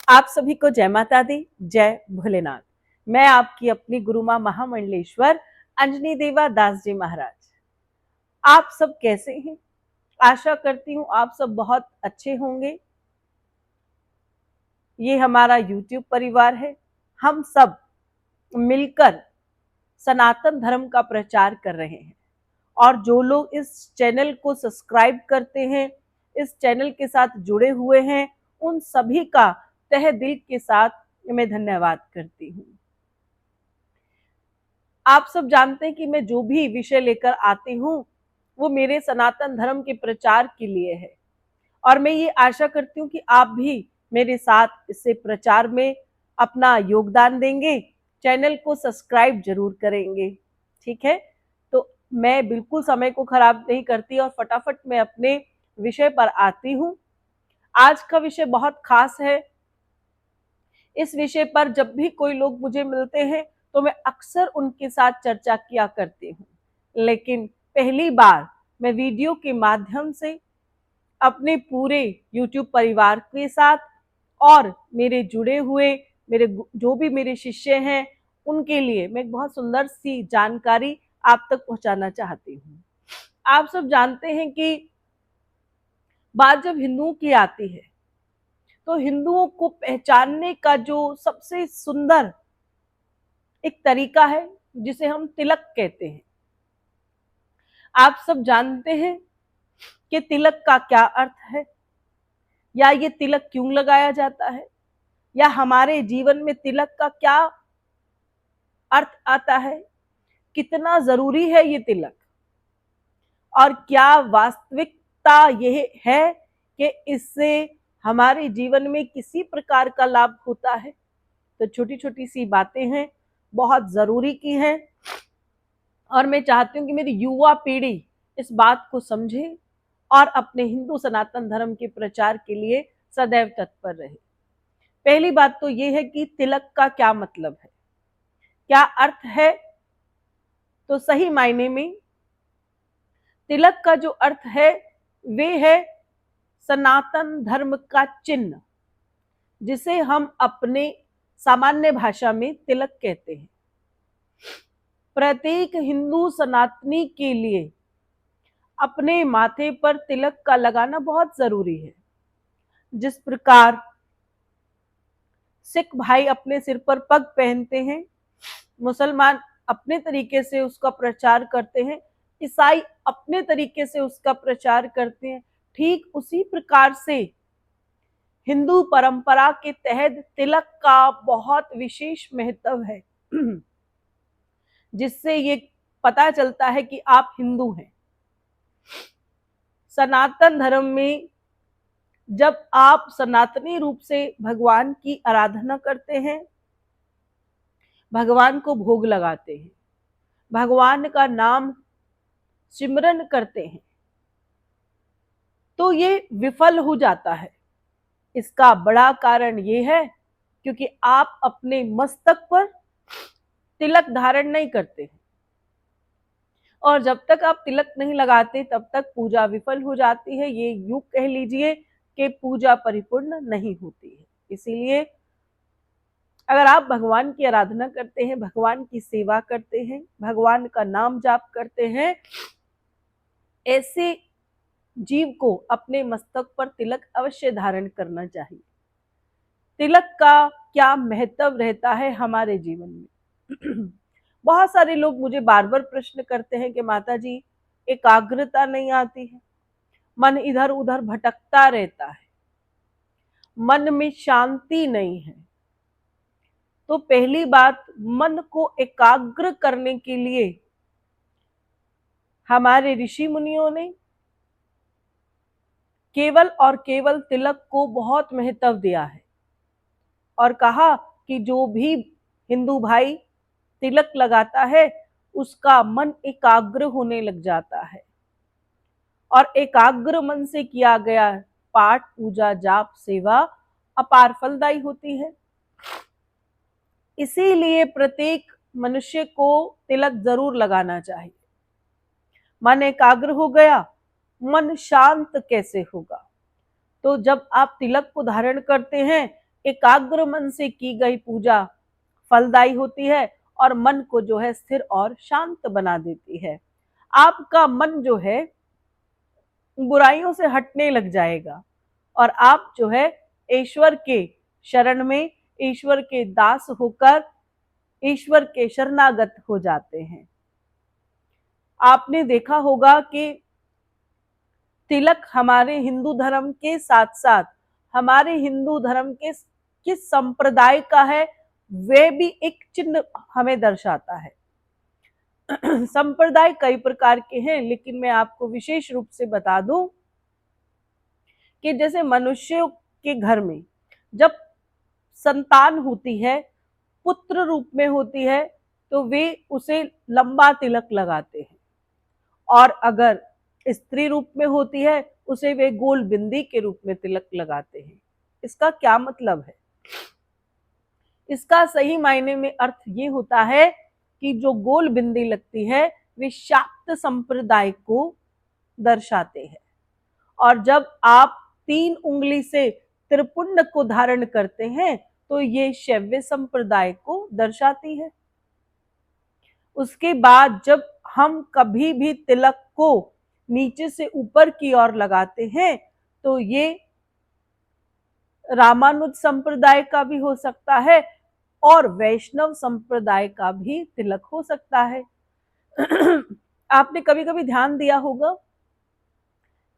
आप सभी को जय माता दी, जय भोलेनाथ। मैं आपकी अपनी गुरु मां महामंडलेश्वर अंजनी देवा दास जी महाराज। आप सब कैसे हैं? आशा करती हूँ आप सब बहुत अच्छे होंगे। ये हमारा YouTube परिवार है। हम सब मिलकर सनातन धर्म का प्रचार कर रहे हैं और जो लोग इस चैनल को सब्सक्राइब करते हैं, इस चैनल के साथ जुड़े हुए हैं, उन सभी का तहे दिल के साथ मैं धन्यवाद करती हूँ। आप सब जानते हैं कि मैं जो भी विषय लेकर आती हूँ वो मेरे सनातन धर्म के प्रचार के लिए है और मैं ये आशा करती हूँ कि आप भी मेरे साथ इससे प्रचार में अपना योगदान देंगे, चैनल को सब्सक्राइब जरूर करेंगे। ठीक है, तो मैं बिल्कुल समय को खराब नहीं करती और फटाफट मैं अपने विषय पर आती हूँ। आज का विषय बहुत खास है। इस विषय पर जब भी कोई लोग मुझे मिलते हैं तो मैं अक्सर उनके साथ चर्चा किया करती हूँ, लेकिन पहली बार मैं वीडियो के माध्यम से अपने पूरे YouTube परिवार के साथ और मेरे जुड़े हुए मेरे जो भी मेरे शिष्य हैं उनके लिए मैं बहुत सुंदर सी जानकारी आप तक पहुंचाना चाहती हूँ। आप सब जानते हैं कि बात जब हिंदुओं की आती है तो हिंदुओं को पहचानने का जो सबसे सुंदर एक तरीका है जिसे हम तिलक कहते हैं। आप सब जानते हैं कि तिलक का क्या अर्थ है, या ये तिलक क्यों लगाया जाता है, या हमारे जीवन में तिलक का क्या अर्थ आता है, कितना जरूरी है ये तिलक, और क्या वास्तविकता यह है कि इससे हमारे जीवन में किसी प्रकार का लाभ होता है। तो छोटी छोटी सी बातें हैं, बहुत जरूरी की हैं और मैं चाहती हूँ कि मेरी युवा पीढ़ी इस बात को समझे और अपने हिंदू सनातन धर्म के प्रचार के लिए सदैव तत्पर रहे। पहली बात तो ये है कि तिलक का क्या मतलब है, क्या अर्थ है। तो सही मायने में तिलक का जो अर्थ है वे है सनातन धर्म का चिन्ह, जिसे हम अपने सामान्य भाषा में तिलक कहते हैं। प्रत्येक हिंदू सनातनी के लिए अपने माथे पर तिलक का लगाना बहुत जरूरी है। जिस प्रकार सिख भाई अपने सिर पर पग पहनते हैं, मुसलमान अपने तरीके से उसका प्रचार करते हैं, ईसाई अपने तरीके से उसका प्रचार करते हैं, ठीक उसी प्रकार से हिंदू परंपरा के तहत तिलक का बहुत विशेष महत्व है, जिससे ये पता चलता है कि आप हिंदू हैं। सनातन धर्म में जब आप सनातनी रूप से भगवान की आराधना करते हैं, भगवान को भोग लगाते हैं, भगवान का नाम सिमरन करते हैं, तो ये विफल हो जाता है। इसका बड़ा कारण ये है क्योंकि आप अपने मस्तक पर तिलक धारण नहीं करते हैं, और जब तक आप तिलक नहीं लगाते तब तक पूजा विफल हो जाती है। ये यूं कह लीजिए कि पूजा परिपूर्ण नहीं होती है। इसीलिए अगर आप भगवान की आराधना करते हैं, भगवान की सेवा करते हैं, भगवान का नाम जाप करते हैं, ऐसे जीव को अपने मस्तक पर तिलक अवश्य धारण करना चाहिए। तिलक का क्या महत्व रहता है हमारे जीवन में? बहुत सारे लोग मुझे बार बार प्रश्न करते हैं कि माता जी एकाग्रता नहीं आती है, मन इधर उधर भटकता रहता है, मन में शांति नहीं है। तो पहली बात, मन को एकाग्र करने के लिए हमारे ऋषि मुनियों ने केवल और केवल तिलक को बहुत महत्व दिया है और कहा कि जो भी हिंदू भाई तिलक लगाता है उसका मन एकाग्र होने लग जाता है, और एकाग्र मन से किया गया पाठ पूजा जाप सेवा अपार फलदायी होती है। इसीलिए प्रत्येक मनुष्य को तिलक जरूर लगाना चाहिए। मन एकाग्र हो गया, मन शांत कैसे होगा? तो जब आप तिलक को धारण करते हैं, एकाग्र मन से की गई पूजा फलदायी होती है और मन को जो है स्थिर और शांत बना देती है। आपका मन जो है बुराइयों से हटने लग जाएगा और आप जो है ईश्वर के शरण में, ईश्वर के दास होकर ईश्वर के शरणागत हो जाते हैं। आपने देखा होगा कि तिलक हमारे हिंदू धर्म के साथ साथ हमारे हिंदू धर्म के किस संप्रदाय का है वे भी एक चिन्ह हमें दर्शाता है। संप्रदाय कई प्रकार के हैं, लेकिन मैं आपको विशेष रूप से बता दूं कि जैसे मनुष्यों के घर में जब संतान होती है, पुत्र रूप में होती है, तो वे उसे लंबा तिलक लगाते हैं, और अगर स्त्री रूप में होती है उसे वे गोल बिंदी के रूप में तिलक लगाते हैं। इसका क्या मतलब है? इसका सही मायने में अर्थ ये होता है कि जो गोल बिंदी लगती है वे शाक्त संप्रदाय को दर्शाते हैं, और जब आप 3 उंगली से त्रिपुंड को धारण करते हैं तो ये शैव्य संप्रदाय को दर्शाती है। उसके बाद जब हम कभी भी तिलक को नीचे से ऊपर की ओर लगाते हैं तो ये रामानुज संप्रदाय का भी हो सकता है और वैष्णव संप्रदाय का भी तिलक हो सकता है। आपने कभी कभी ध्यान दिया होगा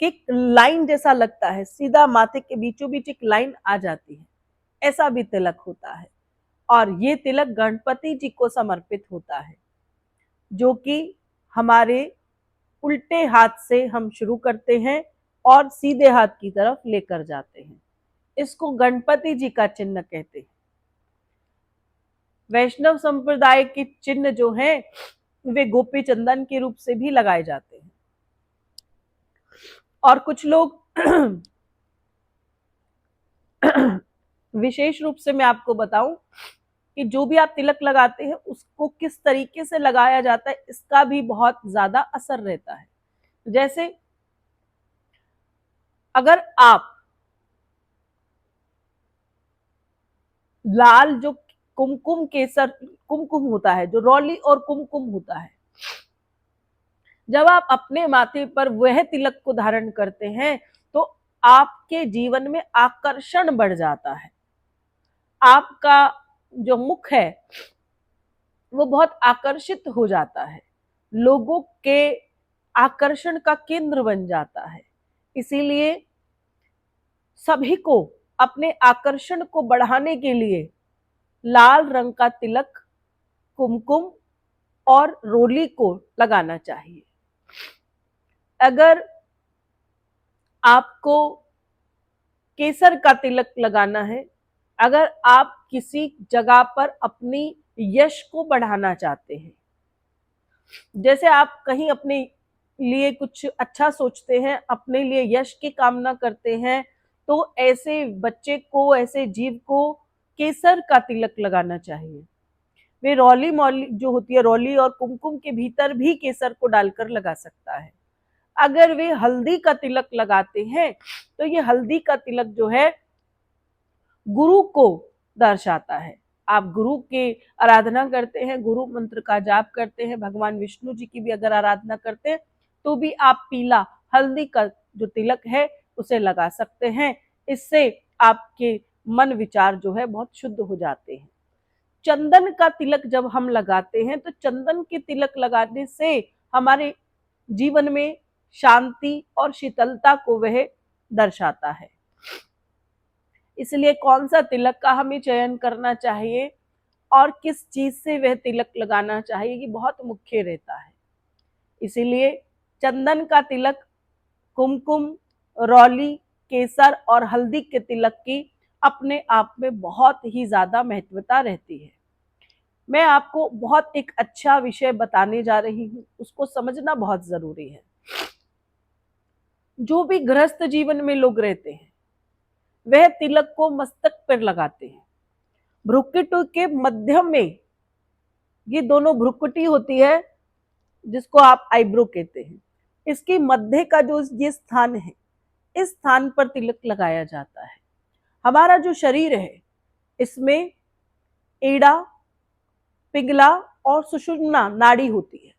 कि लाइन जैसा लगता है, सीधा माथे के बीचों बीच एक लाइन आ जाती है, ऐसा भी तिलक होता है, और ये तिलक गणपति जी को समर्पित होता है, जो कि हमारे उल्टे हाथ से हम शुरू करते हैं और सीधे हाथ की तरफ लेकर जाते हैं। इसको गणपति जी का चिन्ह कहते हैं। वैष्णव संप्रदाय के चिन्ह जो हैं वे गोपी चंदन के रूप से भी लगाए जाते हैं, और कुछ लोग विशेष रूप से मैं आपको बताऊं कि जो भी आप तिलक लगाते हैं उसको किस तरीके से लगाया जाता है इसका भी बहुत ज्यादा असर रहता है। जैसे अगर आप लाल जो कुमकुम केसर कुमकुम होता है, जो रौली और कुमकुम होता है, जब आप अपने माथे पर वह तिलक को धारण करते हैं तो आपके जीवन में आकर्षण बढ़ जाता है। आपका जो मुख है वो बहुत आकर्षित हो जाता है, लोगों के आकर्षण का केंद्र बन जाता है। इसीलिए सभी को अपने आकर्षण को बढ़ाने के लिए लाल रंग का तिलक, कुमकुम और रोली को लगाना चाहिए। अगर आपको केसर का तिलक लगाना है, अगर आप किसी जगह पर अपनी यश को बढ़ाना चाहते हैं, जैसे आप कहीं अपने लिए कुछ अच्छा सोचते हैं, अपने लिए यश की कामना करते हैं, तो ऐसे बच्चे को, ऐसे जीव को केसर का तिलक लगाना चाहिए। वे रौली मौली जो होती है, रौली और कुमकुम के भीतर भी केसर को डालकर लगा सकता है। अगर वे हल्दी का तिलक लगाते हैं तो ये हल्दी का तिलक जो है गुरु को दर्शाता है। आप गुरु की आराधना करते हैं, गुरु मंत्र का जाप करते हैं, भगवान विष्णु जी की भी अगर आराधना करते हैं तो भी आप पीला हल्दी का जो तिलक है उसे लगा सकते हैं। इससे आपके मन विचार जो है बहुत शुद्ध हो जाते हैं। चंदन का तिलक जब हम लगाते हैं तो चंदन के तिलक लगाने से हमारे जीवन में शांति और शीतलता को वह दर्शाता है। इसलिए कौन सा तिलक का हमें चयन करना चाहिए और किस चीज से वह तिलक लगाना चाहिए ये बहुत मुख्य रहता है। इसीलिए चंदन का तिलक, कुमकुम, रौली, केसर और हल्दी के तिलक की अपने आप में बहुत ही ज्यादा महत्वता रहती है। मैं आपको बहुत एक अच्छा विषय बताने जा रही हूँ, उसको समझना बहुत जरूरी है। जो भी गृहस्थ जीवन में लोग रहते हैं वह तिलक को मस्तक पर लगाते हैं। भ्रुकुटी के मध्यम में, ये दोनों भ्रुकुटी होती है जिसको आप आईब्रो कहते हैं, इसकी मध्य का जो ये स्थान है, इस स्थान पर तिलक लगाया जाता है। हमारा जो शरीर है इसमें एड़ा, पिंगला और सुषुम्ना नाड़ी होती है।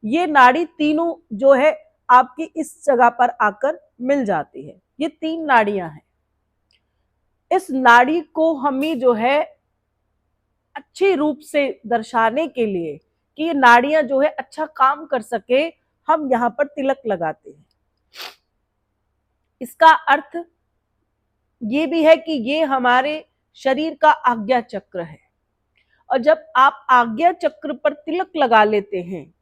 ये नाड़ी तीनों जो है आपकी इस जगह पर आकर मिल जाती है। ये 3 नाड़ियां हैं। इस नाड़ी को हमें जो है अच्छे रूप से दर्शाने के लिए कि ये नाड़ियां जो है अच्छा काम कर सके, हम यहाँ पर तिलक लगाते हैं। इसका अर्थ ये भी है कि ये हमारे शरीर का आज्ञा चक्र है। और जब आप आज्ञा चक्र पर तिलक लगा लेते हैं,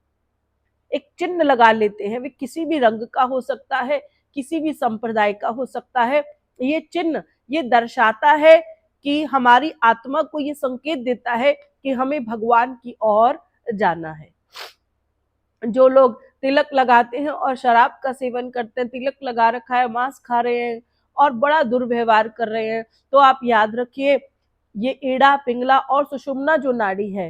एक चिन्ह लगा लेते हैं, वे किसी भी रंग का हो सकता है, किसी भी संप्रदाय का हो सकता है, ये चिन्ह ये दर्शाता है कि हमारी आत्मा को ये संकेत देता है कि हमें भगवान की ओर जाना है। जो लोग तिलक लगाते हैं और शराब का सेवन करते हैं, तिलक लगा रखा है, मांस खा रहे हैं और बड़ा दुर्व्यवहार कर रहे हैं, तो आप याद रखिए ये एड़ा, पिंगला और सुषुम्ना जो नाड़ी है,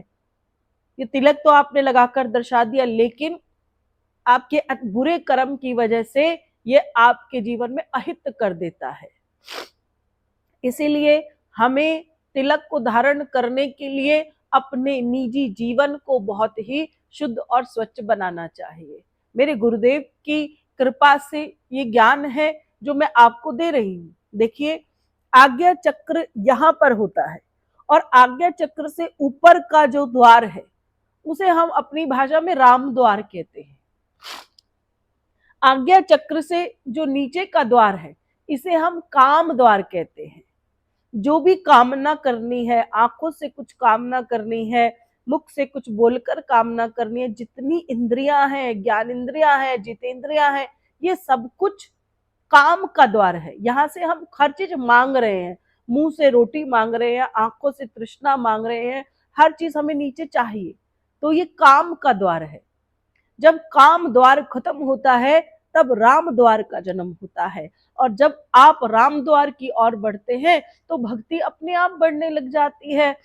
ये तिलक तो आपने लगाकर दर्शा दिया, लेकिन आपके बुरे कर्म की वजह से ये आपके जीवन में अहित कर देता है। इसीलिए हमें तिलक को धारण करने के लिए अपने निजी जीवन को बहुत ही शुद्ध और स्वच्छ बनाना चाहिए। मेरे गुरुदेव की कृपा से ये ज्ञान है जो मैं आपको दे रही हूँ। देखिए, आज्ञा चक्र यहाँ पर होता है और आज्ञा चक्र से ऊपर का जो द्वार है उसे हम अपनी भाषा में राम द्वार कहते हैं। आज्ञा चक्र से जो नीचे का द्वार है इसे हम काम द्वार कहते हैं। जो भी कामना करनी है, आंखों से कुछ कामना करनी है, मुख से कुछ बोलकर कामना करनी है, जितनी इंद्रियां हैं, ज्ञान इंद्रियां हैं, जितेंद्रियां हैं, ये सब कुछ काम का द्वार है। यहाँ से हम हर चीज मांग रहे हैं, मुंह से रोटी मांग रहे हैं, आंखों से तृष्णा मांग रहे हैं, हर चीज हमें नीचे चाहिए, तो ये काम का द्वार है। जब काम द्वार खत्म होता है तब राम द्वार का जन्म होता है, और जब आप राम द्वार की ओर बढ़ते हैं तो भक्ति अपने आप बढ़ने लग जाती है,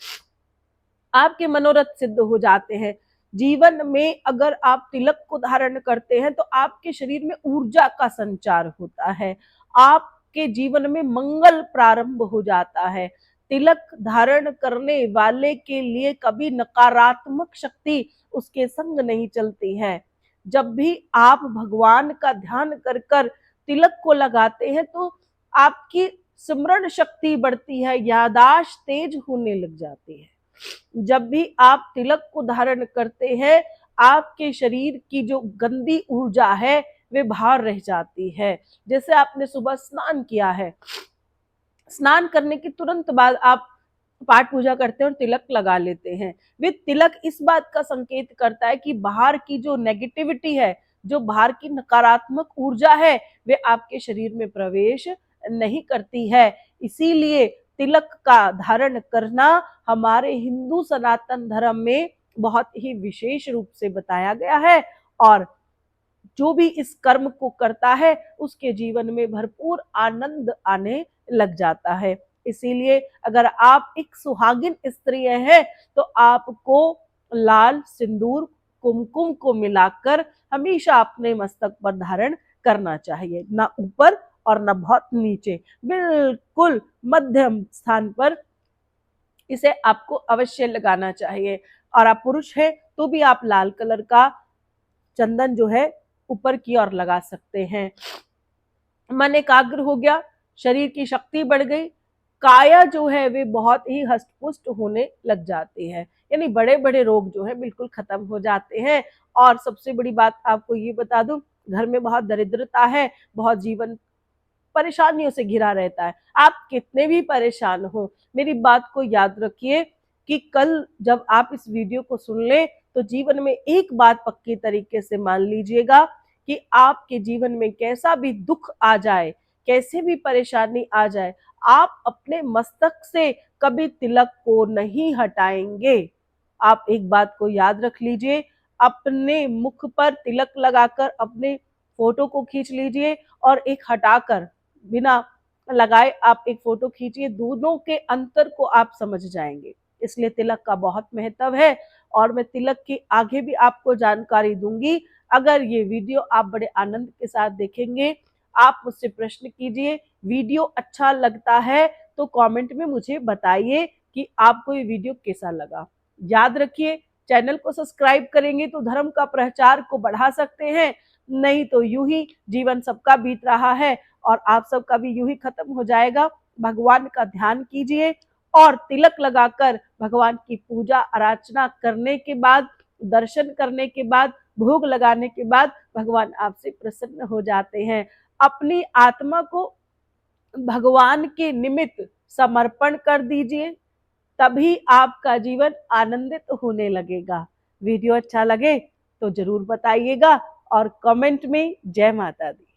आपके मनोरथ सिद्ध हो जाते हैं। जीवन में अगर आप तिलक को धारण करते हैं तो आपके शरीर में ऊर्जा का संचार होता है, आपके जीवन में मंगल प्रारंभ हो जाता है। तिलक धारण करने वाले के लिए कभी नकारात्मक शक्ति उसके संग नहीं चलती है। जब भी आप भगवान का ध्यान कर कर तिलक को लगाते हैं तो आपकी स्मरण शक्ति बढ़ती है, याददाश्त तेज होने लग जाती है। जब भी आप तिलक को धारण करते हैं, आपके शरीर की जो गंदी ऊर्जा है वे बाहर रह जाती है। जैसे आपने सुबह स्नान किया है, स्नान करने के तुरंत बाद आप पाठ पूजा करते हैं और तिलक लगा लेते हैं। वे तिलक इस बात का संकेत करता है कि बाहर की जो नेगेटिविटी है, जो बाहर की नकारात्मक ऊर्जा है, वे आपके शरीर में प्रवेश नहीं करती है। इसीलिए तिलक का धारण करना हमारे हिंदू सनातन धर्म में बहुत ही विशेष रूप से बताया गया है, और जो भी इस कर्म को करता है उसके जीवन में भरपूर आनंद आने लग जाता है। इसीलिए अगर आप एक सुहागिन स्त्री हैं तो आपको लाल सिंदूर कुमकुम को मिलाकर हमेशा अपने मस्तक पर धारण करना चाहिए, ना ऊपर और ना बहुत नीचे, बिल्कुल मध्यम स्थान पर इसे आपको अवश्य लगाना चाहिए। और आप पुरुष हैं तो भी आप लाल कलर का चंदन जो है ऊपर की ओर लगा सकते हैं। मन एकाग्र हो गया, शरीर की शक्ति बढ़ गई, काया जो है वे बहुत ही हष्ट-पुष्ट होने लग जाती है, यानी बड़े बड़े रोग जो है बिल्कुल खत्म हो जाते हैं। और सबसे बड़ी बात आपको ये बता दूं, घर में बहुत दरिद्रता है, बहुत जीवन परेशानियों से घिरा रहता है, आप कितने भी परेशान हो, मेरी बात को याद रखिए कि कल जब आप इस वीडियो को सुन लें तो जीवन में एक बात पक्की तरीके से मान लीजिएगा कि आपके जीवन में कैसा भी दुख आ जाए, कैसे भी परेशानी आ जाए, आप अपने मस्तक से कभी तिलक को नहीं हटाएंगे। आप एक बात को याद रख लीजिए, अपने मुख पर तिलक लगाकर अपने फोटो को खींच लीजिए और एक हटाकर बिना लगाए आप एक फोटो खींचिए, दोनों के अंतर को आप समझ जाएंगे। इसलिए तिलक का बहुत महत्व है और मैं तिलक की आगे भी आपको जानकारी दूंगी। अगर ये वीडियो आप बड़े आनंद के साथ देखेंगे, आप मुझसे प्रश्न कीजिए, वीडियो अच्छा लगता है तो कमेंट में मुझे बताइए कि आपको ये वीडियो कैसा लगा। याद रखिए, चैनल को सब्सक्राइब करेंगे तो धर्म का प्रचार को बढ़ा सकते हैं, नहीं तो यूं ही जीवन सबका बीत रहा है और आप सबका भी यूं ही खत्म हो जाएगा। भगवान का ध्यान कीजिए और तिलक लगाकर भगवान की पूजा अर्चना करने के बाद, दर्शन करने के बाद, भोग लगाने के बाद भगवान आपसे प्रसन्न हो जाते हैं। अपनी आत्मा को भगवान के निमित्त समर्पण कर दीजिए, तभी आपका जीवन आनंदित होने लगेगा। वीडियो अच्छा लगे तो जरूर बताइएगा और कमेंट में जय माता दी।